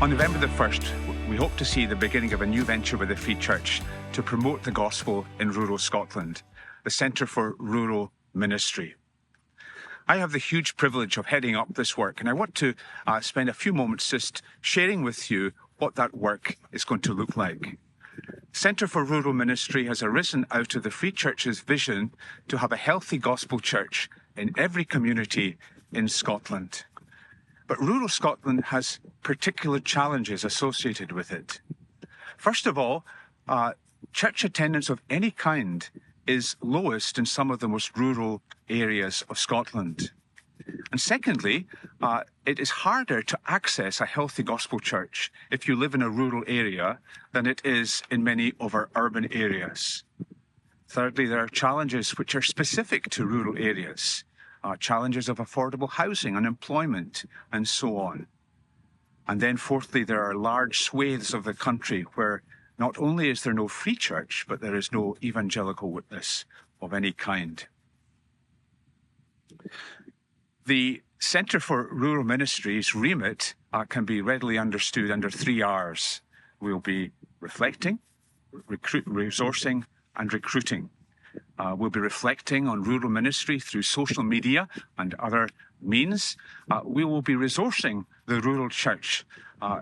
On November the 1st, we hope to see the beginning of a new venture with the Free Church to promote the gospel in rural Scotland, the Centre for Rural Ministry. I have the huge privilege of heading up this work, and I want to spend a few moments just sharing with you what that work is going to look like. Centre for Rural Ministry has arisen out of the Free Church's vision to have a healthy gospel church in every community in Scotland. But rural Scotland has particular challenges associated with it. First of all, church attendance of any kind is lowest in some of the most rural areas of Scotland. And secondly, it is harder to access a healthy gospel church if you live in a rural area than it is in many of our urban areas. Thirdly, there are challenges which are specific to rural areas. Challenges of affordable housing, unemployment, and so on. And then fourthly, there are large swathes of the country where not only is there no free church, but there is no evangelical witness of any kind. The Centre for Rural Ministry's remit can be readily understood under 3 R's. We'll be reflecting, resourcing, and recruiting. We'll be reflecting on rural ministry through social media and other means. We will be resourcing the rural church,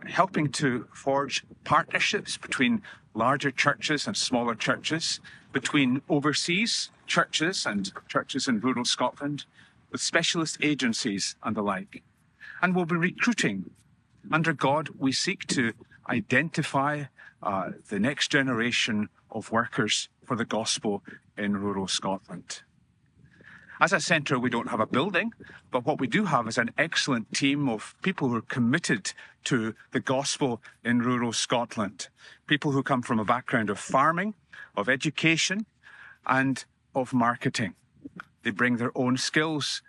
helping to forge partnerships between larger churches and smaller churches, between overseas churches and churches in rural Scotland, with specialist agencies and the like. And we'll be recruiting. Under God, we seek to identify the next generation of workers for the gospel in rural Scotland. As a centre, we don't have a building, but what we do have is an excellent team of people who are committed to the gospel in rural Scotland. People who come from a background of farming, of education, and of marketing. They bring their own skills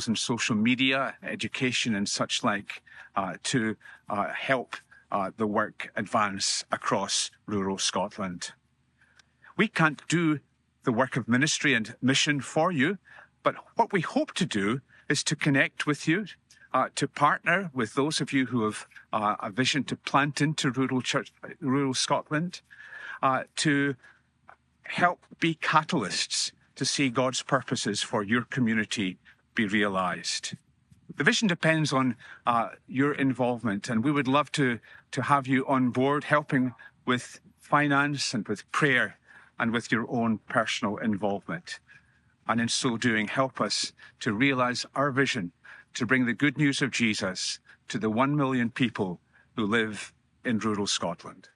in social media, education, and such like, to help the work advance across rural Scotland. We can't do the work of ministry and mission for you, but what we hope to do is to connect with you, to partner with those of you who have a vision to plant into rural Scotland, to help be catalysts to see God's purposes for your community be realised. The vision depends on your involvement, and we would love to have you on board helping with finance and with prayer and with your own personal involvement. And in so doing, help us to realise our vision to bring the good news of Jesus to the 1 million people who live in rural Scotland.